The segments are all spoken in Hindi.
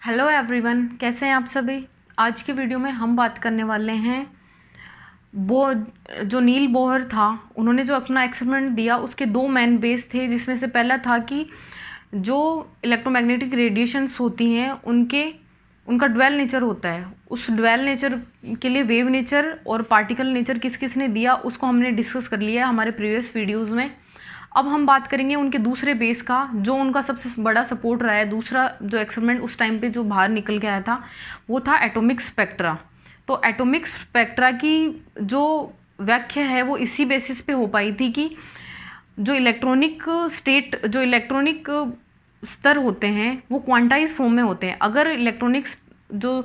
हेलो एवरीवन, कैसे हैं आप सभी। आज के वीडियो में हम बात करने वाले हैं जो नील बोहर था, उन्होंने जो अपना एक्सपेरिमेंट दिया उसके दो मेन बेस थे, जिसमें से पहला था कि जो इलेक्ट्रोमैग्नेटिक रेडिएशंस होती हैं उनका ड्वेल नेचर होता है। उस ड्वेल नेचर के लिए वेव नेचर और पार्टिकल नेचर किस किस ने दिया उसको हमने डिस्कस कर लिया है हमारे प्रीवियस वीडियोज़ में। अब हम बात करेंगे उनके दूसरे बेस का, जो उनका सबसे बड़ा सपोर्ट रहा है। दूसरा जो एक्सपेरिमेंट उस टाइम पे जो बाहर निकल के आया था वो था एटॉमिक स्पेक्ट्रा। तो एटॉमिक स्पेक्ट्रा की जो व्याख्या है वो इसी बेसिस पे हो पाई थी कि जो इलेक्ट्रॉनिक स्तर होते हैं वो क्वांटाइज फॉर्म में होते हैं। अगर इलेक्ट्रॉनिक जो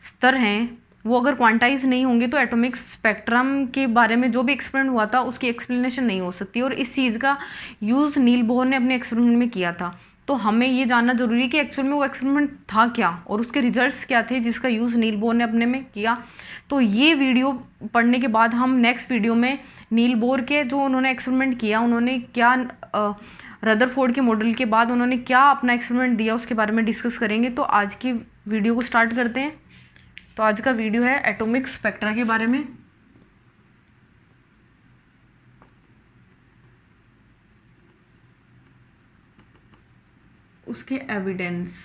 स्तर हैं वो अगर क्वांटाइज नहीं होंगे तो एटॉमिक स्पेक्ट्रम के बारे में जो भी एक्सपेरिमेंट हुआ था उसकी एक्सप्लेनेशन नहीं हो सकती। और इस चीज़ का यूज़ नील बोहर ने अपने एक्सपेरिमेंट में किया था। तो हमें ये जानना जरूरी है कि एक्चुअल में वो एक्सपेरिमेंट था क्या और उसके रिजल्ट्स क्या थे जिसका यूज़ नील बोहर ने अपने में किया। तो ये वीडियो पढ़ने के बाद हम नेक्स्ट वीडियो में नील बोहर के जो उन्होंने एक्सपेरिमेंट किया, उन्होंने क्या रदरफोर्ड के मॉडल के बाद उन्होंने क्या अपना एक्सपेरिमेंट दिया उसके बारे में डिस्कस करेंगे। तो आज की वीडियो को स्टार्ट करते हैं। तो आज का वीडियो है एटॉमिक स्पेक्ट्रा के बारे में। उसके एविडेंस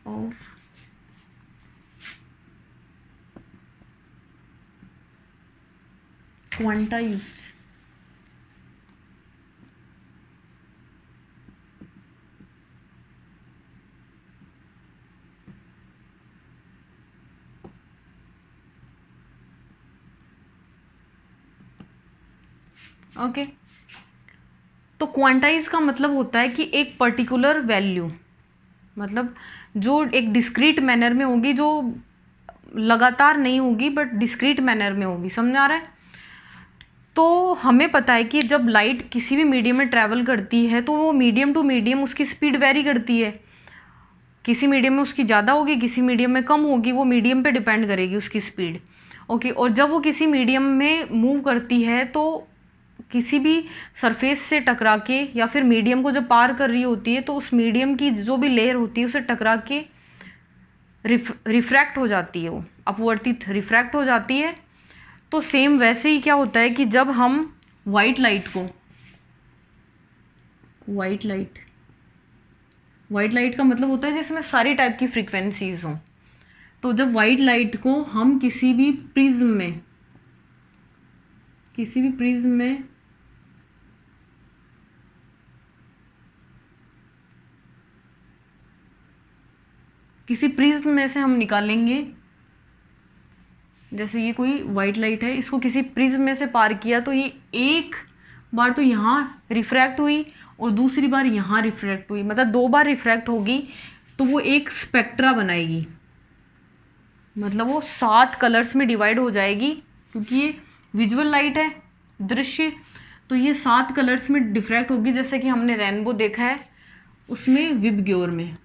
ऑफ क्वांटाइज्ड ओके। तो क्वांटाइज का मतलब होता है कि एक पर्टिकुलर वैल्यू, मतलब जो एक डिस्क्रीट मैनर में होगी, जो लगातार नहीं होगी बट डिस्क्रीट मैनर में होगी। समझ आ रहा है। तो हमें पता है कि जब लाइट किसी भी मीडियम में ट्रैवल करती है तो वो मीडियम टू मीडियम उसकी स्पीड वेरी करती है। किसी मीडियम में उसकी ज़्यादा होगी, किसी मीडियम में कम होगी, वो मीडियम पे डिपेंड करेगी उसकी स्पीड। ओके। और जब वो किसी मीडियम में मूव करती है तो किसी भी सरफेस से टकरा के या फिर मीडियम को जब पार कर रही होती है तो उस मीडियम की जो भी लेयर होती है उसे टकरा के रिफ्रैक्ट हो जाती है, वो अपवर्तित रिफ्रैक्ट हो जाती है। तो सेम वैसे ही क्या होता है कि जब हम वाइट लाइट का मतलब होता है जिसमें सारी टाइप की फ्रीक्वेंसीज हों। तो जब वाइट लाइट को हम किसी भी प्रिज्म में से हम निकालेंगे, जैसे ये कोई वाइट लाइट है, इसको किसी प्रिज्म में से पार किया तो ये एक बार तो यहाँ रिफ्रैक्ट हुई और दूसरी बार यहाँ रिफ्रैक्ट हुई, मतलब दो बार रिफ्रैक्ट होगी तो वो एक स्पेक्ट्रा बनाएगी। मतलब वो 7 कलर्स में डिवाइड हो जाएगी, क्योंकि ये विजुअल लाइट है, दृश्य। तो ये 7 कलर्स में डिफ्रैक्ट होगी, जैसे कि हमने रेनबो देखा है उसमें विबग्योर में।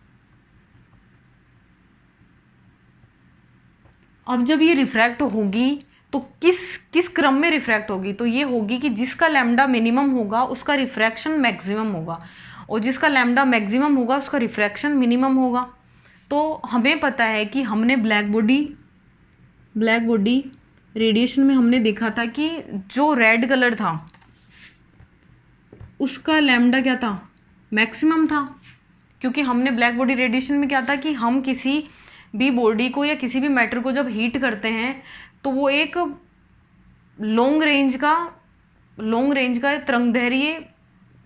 अब जब ये रिफ्रैक्ट होगी तो किस क्रम में रिफ्रैक्ट होगी, तो ये होगी कि जिसका लैम्डा मिनिमम होगा उसका रिफ्रैक्शन मैक्सिमम होगा, और जिसका लैम्डा मैक्सिमम होगा उसका रिफ्रैक्शन मिनिमम होगा। तो हमें पता है कि हमने ब्लैक बॉडी रेडिएशन में हमने देखा था कि जो रेड कलर था उसका लैम्डा क्या था, मैक्सिमम था। क्योंकि हमने ब्लैक बॉडी रेडिएशन में क्या था कि हम किसी भी बॉडी को या किसी भी मैटर को जब हीट करते हैं तो वो एक लॉन्ग रेंज का तरंगदैर्घ्य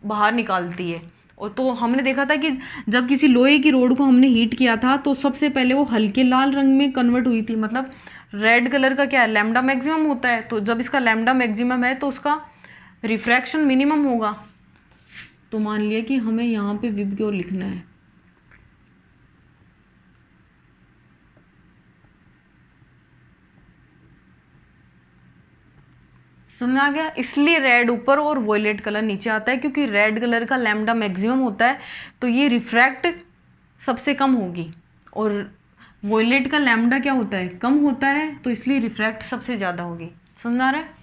बाहर निकालती है। और तो हमने देखा था कि जब किसी लोहे की रोड को हमने हीट किया था तो सबसे पहले वो हल्के लाल रंग में कन्वर्ट हुई थी। मतलब रेड कलर का क्या है, लैम्डा मैक्सिमम होता है। तो जब इसका लैम्डा मैक्सिमम है तो उसका रिफ्रैक्शन मिनिमम होगा। तो मान लिया कि हमें यहाँ पे विबग्योर लिखना है। समझ आ गया। इसलिए रेड ऊपर और वॉयलेट कलर नीचे आता है, क्योंकि रेड कलर का लैम्डा मैक्सिमम होता है तो ये रिफ्रैक्ट सबसे कम होगी, और वॉयलेट का लैम्डा क्या होता है, कम होता है, तो इसलिए रिफ्रैक्ट सबसे ज़्यादा होगी। समझ आ रहा है।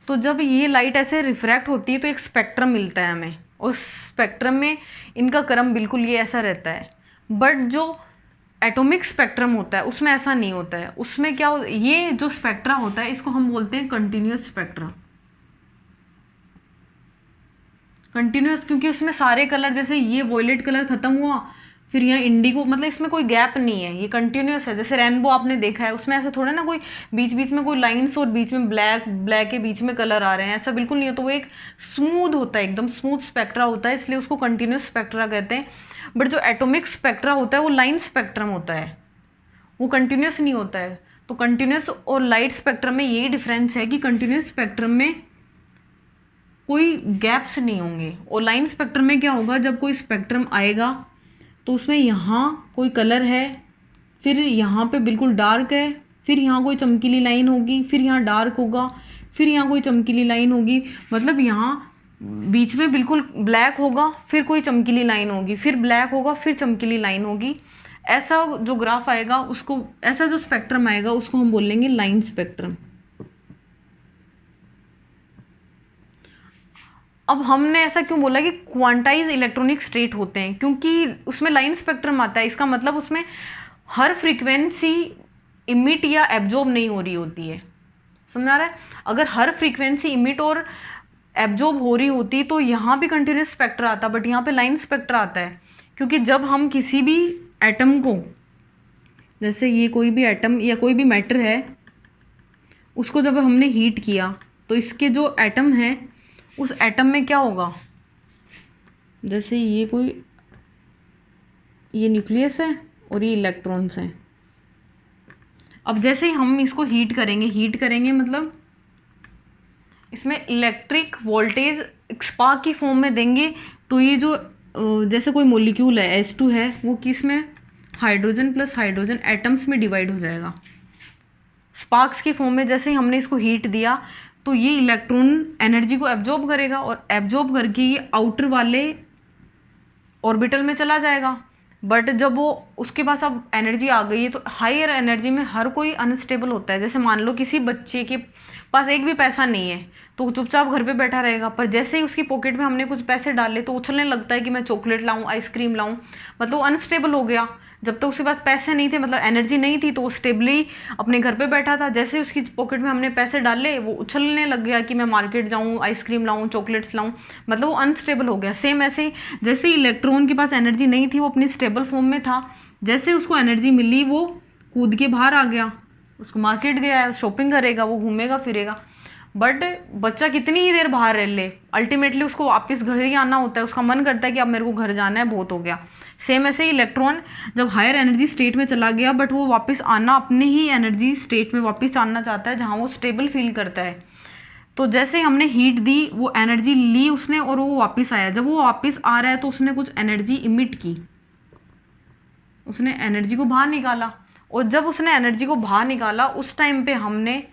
तो जब ये लाइट ऐसे रिफ्रैक्ट होती है तो एक स्पेक्ट्रम मिलता है हमें, उस स्पेक्ट्रम में इनका क्रम बिल्कुल ये ऐसा रहता है। बट जो एटॉमिक स्पेक्ट्रम होता है उसमें ऐसा नहीं होता है। उसमें क्या ये जो स्पेक्ट्रा होता है इसको हम बोलते हैं कंटिन्यूस स्पेक्ट्रा। कंटिन्यूस क्योंकि उसमें सारे कलर, जैसे ये वॉयलेट कलर खत्म हुआ फिर यहाँ इंडिगो, मतलब इसमें कोई गैप नहीं है, ये कंटिन्यूस है। जैसे रेनबो आपने देखा है, उसमें ऐसा थोड़ा ना कोई बीच बीच में कोई लाइंस और बीच में ब्लैक ब्लैक के बीच में कलर आ रहे हैं, ऐसा बिल्कुल नहीं होता। वो एक स्मूथ होता है, एकदम स्मूथ स्पेक्ट्रा होता है, इसलिए उसको कंटिन्यूस स्पेक्ट्रा कहते हैं। बट जो एटॉमिक स्पेक्ट्रा होता है वो लाइन स्पेक्ट्रम होता है, वो कंटिन्यूस नहीं होता है। तो कंटिन्यूस और लाइट स्पेक्ट्रम में यही डिफरेंस है कि कंटिन्यूस स्पेक्ट्रम में कोई गैप्स नहीं होंगे, और लाइन स्पेक्ट्रम में क्या होगा, जब कोई स्पेक्ट्रम आएगा तो उसमें यहाँ कोई कलर है, फिर यहाँ पे बिल्कुल डार्क है, फिर यहाँ कोई चमकीली लाइन होगी, फिर यहाँ डार्क होगा, फिर यहाँ कोई चमकीली लाइन होगी, मतलब यहाँ बीच में बिल्कुल ब्लैक होगा, फिर कोई चमकीली लाइन होगी, फिर ब्लैक होगा, फिर चमकीली लाइन होगी। ऐसा जो ग्राफ आएगा उसको, ऐसा जो स्पेक्ट्रम आएगा उसको हम बोलेंगे लाइन स्पेक्ट्रम। अब हमने ऐसा क्यों बोला कि क्वांटाइज इलेक्ट्रॉनिक स्टेट होते हैं, क्योंकि उसमें लाइन स्पेक्ट्रम आता है। इसका मतलब उसमें हर फ्रीक्वेंसी इमिट या एब्जॉर्ब नहीं हो रही होती है, समझ आ रहा है। अगर हर फ्रीक्वेंसी इमिट और एब्जॉर्ब हो रही होती तो यहाँ भी कंटिन्यूस स्पेक्ट्रा आता, बट यहाँ पे लाइन स्पेक्ट्रा आता है। क्योंकि जब हम किसी भी एटम को, जैसे ये कोई भी एटम या कोई भी मैटर है, उसको जब हमने हीट किया तो इसके जो एटम है उस एटम में क्या होगा, जैसे ये न्यूक्लियस है और ये इलेक्ट्रॉन्स हैं। अब जैसे ही हम इसको हीट करेंगे मतलब इसमें इलेक्ट्रिक वोल्टेज स्पार्क की फॉर्म में देंगे, तो ये जो जैसे कोई मॉलिक्यूल है H2 है, वो किस में, हाइड्रोजन प्लस हाइड्रोजन एटम्स में डिवाइड हो जाएगा स्पार्क्स की फॉर्म में। जैसे ही हमने इसको हीट दिया तो ये इलेक्ट्रॉन एनर्जी को एब्जॉर्ब करेगा, और एब्जॉर्ब करके ये आउटर वाले ऑर्बिटल में चला जाएगा। बट जब वो उसके पास अब एनर्जी आ गई है, तो हायर एनर्जी में हर कोई अनस्टेबल होता है। जैसे मान लो किसी बच्चे के पास एक भी पैसा नहीं है तो चुपचाप घर पे बैठा रहेगा, पर जैसे ही उसकी पॉकेट में हमने कुछ पैसे डाले तो उछलने लगता है कि मैं चॉकलेट लाऊं, आइसक्रीम लाऊं, मतलब वो अनस्टेबल हो गया। जब तक उसके पास पैसे नहीं थे, मतलब एनर्जी नहीं थी, तो वो स्टेबली अपने घर पे बैठा था। जैसे ही उसकी पॉकेट में हमने पैसे डाले वो उछलने लग गया कि मैं मार्केट जाऊँ, आइसक्रीम लाऊँ, चॉकलेट्स लाऊँ, मतलब वो अनस्टेबल हो गया। सेम ऐसे ही जैसे इलेक्ट्रॉन के पास एनर्जी नहीं थी, वो अपनी स्टेबल फॉर्म में था, जैसे उसको एनर्जी मिली वो कूद के बाहर आ गया, उसको मार्केट गया, शॉपिंग करेगा, वो घूमेगा फिरेगा। बट बच्चा कितनी ही देर बाहर रह ले, अल्टीमेटली उसको वापस घर ही आना होता है, उसका मन करता है कि अब मेरे को घर जाना है, बहुत हो गया। सेम ऐसे ही इलेक्ट्रॉन जब हायर एनर्जी स्टेट में चला गया, बट वो वापस आना अपने ही एनर्जी स्टेट में वापस आना चाहता है जहाँ वो स्टेबल फील करता है। तो जैसे हमने हीट दी, वो एनर्जी ली उसने और वो वापस आया। जब वो वापस आ रहा है तो उसने कुछ एनर्जी इमिट की, उसने एनर्जी को बाहर निकाला, और जब उसने एनर्जी को बाहर निकाला उस टाइम पे हमने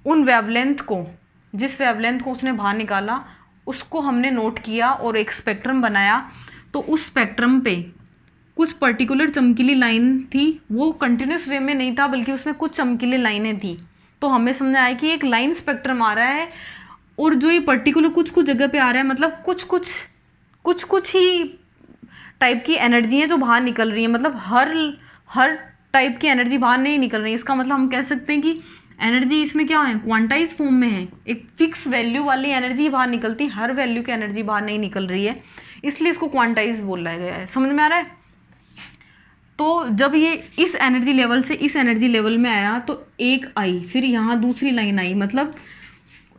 उन वेवलेंथ को, जिस वेवलेंथ को उसने बाहर निकाला उसको हमने नोट किया और एक स्पेक्ट्रम बनाया। तो उस स्पेक्ट्रम पे कुछ पर्टिकुलर चमकीली लाइन थी, वो कंटिन्यूस वे में नहीं था बल्कि उसमें कुछ चमकीली लाइनें थी। तो हमें समझ आया कि एक लाइन स्पेक्ट्रम आ रहा है, और जो ये पर्टिकुलर कुछ कुछ जगह पे आ रहा है, मतलब कुछ कुछ ही टाइप की एनर्जी है जो बाहर निकल रही है, मतलब हर टाइप की एनर्जी बाहर नहीं निकल रही है। इसका मतलब हम कह सकते हैं कि एनर्जी इसमें क्या है, क्वांटाइज फॉर्म में है, एक फिक्स वैल्यू वाली एनर्जी बाहर निकलती है, हर वैल्यू की एनर्जी बाहर नहीं निकल रही है, इसलिए इसको क्वांटाइज बोला गया है। समझ में आ रहा है। तो जब ये इस एनर्जी लेवल से इस एनर्जी लेवल में आया तो एक आई, फिर यहाँ दूसरी लाइन आई, मतलब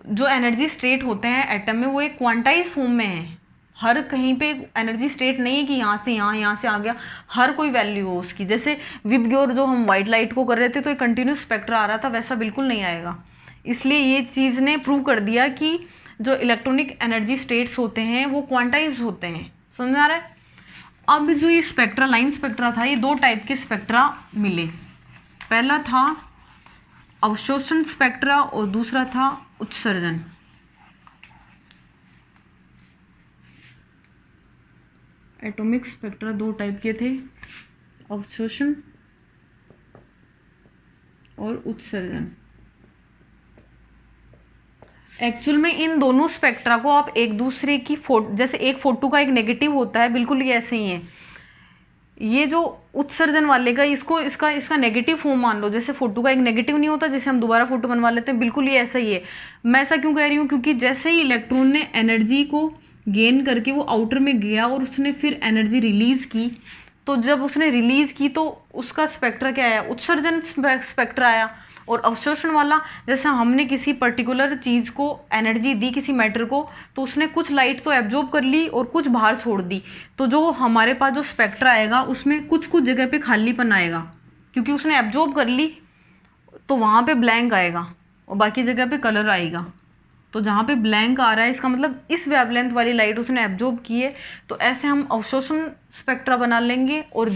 जो एनर्जी स्टेट होते हैं एटम में वो एक क्वांटाइज फॉर्म में है। हर कहीं पे एनर्जी स्टेट नहीं है कि यहाँ से यहाँ से आ गया, हर कोई वैल्यू हो उसकी। जैसे विबग्योर जो हम वाइट लाइट को कर रहे थे तो एक कंटिन्यूस स्पेक्ट्रा आ रहा था, वैसा बिल्कुल नहीं आएगा। इसलिए ये चीज़ ने प्रूव कर दिया कि जो इलेक्ट्रॉनिक एनर्जी स्टेट्स होते हैं वो क्वांटाइज होते हैं। समझ में आ रहा है। अब जो ये स्पेक्ट्रा, लाइन स्पेक्ट्रा था, ये दो टाइप के स्पेक्ट्रा मिले। पहला था अवशोषण स्पेक्ट्रा और दूसरा था उत्सर्जन। एटॉमिक स्पेक्ट्रा दो टाइप के थे, अवशोषण और उत्सर्जन। एक्चुअल में इन दोनों स्पेक्ट्रा को आप एक दूसरे की जैसे एक फोटो का एक नेगेटिव होता है, बिल्कुल ये ऐसे ही है। ये जो उत्सर्जन वाले का इसका नेगेटिव फॉर्म मान लो, जैसे फोटो का एक नेगेटिव नहीं होता, जैसे हम दोबारा फोटो बनवा लेते हैं, बिल्कुल ये ऐसा ही है। मैं ऐसा क्यों कह रही हूँ, क्योंकि जैसे ही इलेक्ट्रॉन ने एनर्जी को गेन करके वो आउटर में गया और उसने फिर एनर्जी रिलीज की, तो जब उसने रिलीज की तो उसका स्पेक्ट्रा क्या आया, उत्सर्जन स्पेक्ट्रा आया। और अवशोषण वाला, जैसे हमने किसी पर्टिकुलर चीज़ को एनर्जी दी, किसी मैटर को, तो उसने कुछ लाइट तो एब्जॉर्ब कर ली और कुछ बाहर छोड़ दी, तो जो हमारे पास जो स्पेक्ट्रा आएगा उसमें कुछ कुछ जगह पे खालीपन आएगा, क्योंकि उसने एब्जॉर्ब कर ली तो वहाँ पे ब्लैंक आएगा और बाकी जगह पे कलर आएगा। तो जहाँ पे ब्लैंक आ रहा है इसका मतलब इस वेवलेंथ वाली लाइट उसने एब्जॉर्ब की है। तो ऐसे हम अवशोषण स्पेक्ट्रा बना लेंगे। और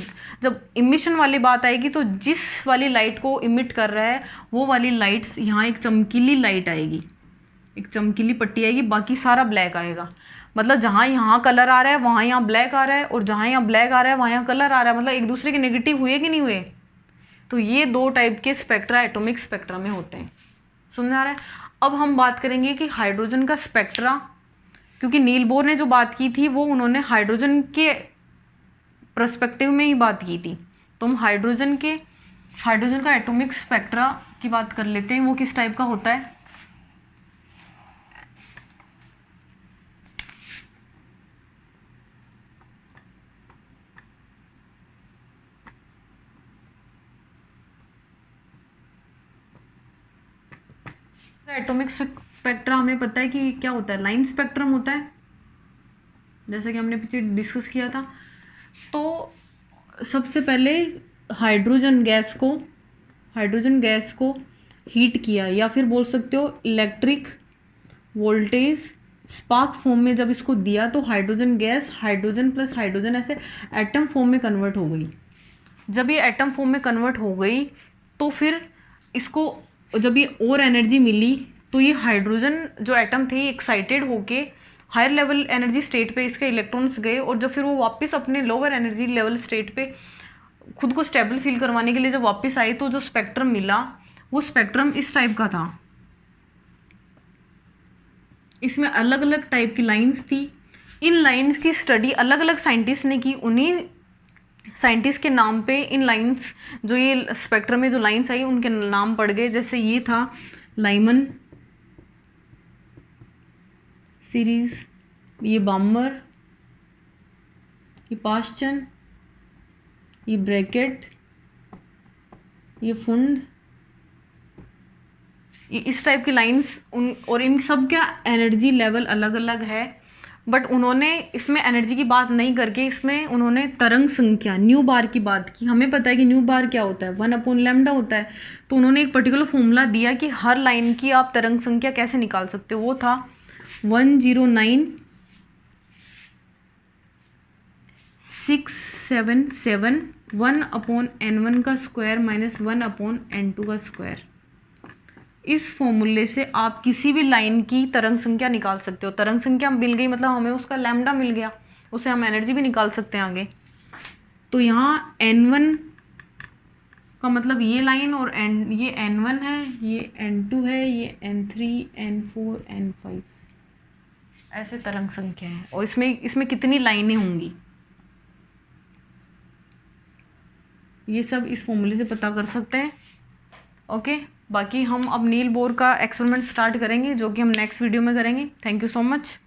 जब इमिशन वाली बात आएगी तो जिस वाली लाइट को इमिट कर रहा है वो वाली लाइट्स, यहाँ एक चमकीली लाइट आएगी, एक चमकीली पट्टी आएगी, बाकी सारा ब्लैक आएगा। मतलब जहाँ यहाँ कलर आ रहा है वहाँ यहाँ ब्लैक आ रहा है, और जहाँ यहाँ ब्लैक आ रहा है वहाँ यहाँ कलर आ रहा है, मतलब एक दूसरे के नेगेटिव हुए कि नहीं हुए। तो ये दो टाइप के स्पेक्ट्रा एटॉमिक स्पेक्ट्रा में होते हैं। समझ आ रहा है। अब हम बात करेंगे कि हाइड्रोजन का स्पेक्ट्रा, क्योंकि नील बोर ने जो बात की थी वो उन्होंने हाइड्रोजन के पर्सपेक्टिव में ही बात की थी। तो हम हाइड्रोजन का एटॉमिक स्पेक्ट्रा की बात कर लेते हैं। वो किस टाइप का होता है। एटॉमिक स्पेक्ट्रा हमें पता है कि क्या होता है, लाइन स्पेक्ट्रम होता है, जैसे कि हमने पीछे डिस्कस किया था। तो सबसे पहले हाइड्रोजन गैस को हीट किया, या फिर बोल सकते हो इलेक्ट्रिक वोल्टेज स्पार्क फॉर्म में जब इसको दिया, तो hydrogen gas hydrogen plus hydrogen ऐसे एटम फॉर्म में कन्वर्ट हो गई। जब ये एटम फॉर्म में कन्वर्ट हो गई तो फिर इसको जब ये और एनर्जी मिली तो ये हाइड्रोजन जो एटम थे एक्साइटेड होके हायर लेवल एनर्जी स्टेट पे इसके इलेक्ट्रॉन्स गए, और जब फिर वो वापस अपने लोअर एनर्जी लेवल स्टेट पे खुद को स्टेबल फील करवाने के लिए जब वापस आए, तो जो स्पेक्ट्रम मिला वो स्पेक्ट्रम इस टाइप का था। इसमें अलग अलग टाइप की लाइंस थी। इन लाइंस की स्टडी अलग अलग साइंटिस्ट ने की। उन्हीं साइंटिस्ट के नाम पे इन लाइंस, जो ये स्पेक्ट्रम में जो लाइंस आई उनके नाम पड़ गए। जैसे ये था लाइमन सीरीज, ये बामर, ये पाश्चन, ये ब्रैकेट, ये फुंड, ये इस टाइप की लाइंस और इन सब का एनर्जी लेवल अलग अलग है। बट उन्होंने इसमें एनर्जी की बात नहीं करके इसमें उन्होंने तरंग संख्या न्यू बार की बात की। हमें पता है कि न्यू बार क्या होता है, 1/λ होता है। तो उन्होंने एक पर्टिकुलर फॉर्मूला दिया कि हर लाइन की आप तरंग संख्या कैसे निकाल सकते हो। वो था 109,677 1/n1 का स्क्वायर माइनस 1/n2 का स्क्वायर। इस फॉर्मूले से आप किसी भी लाइन की तरंग संख्या निकाल सकते हो। तरंग संख्या मिल गई मतलब हमें उसका लैम्डा मिल गया, उससे हम एनर्जी भी निकाल सकते हैं आगे। तो यहाँ n1 का मतलब ये लाइन, और ये n1 है, ये n2 है, ये n3 n4 n5 ऐसे तरंग संख्या है। और इसमें कितनी लाइनें होंगी ये सब इस फॉर्मूले से पता कर सकते हैं। ओके, बाकी हम अब नील बोर का एक्सपेरिमेंट स्टार्ट करेंगे, जो कि हम नेक्स्ट वीडियो में करेंगे। Thank you so much.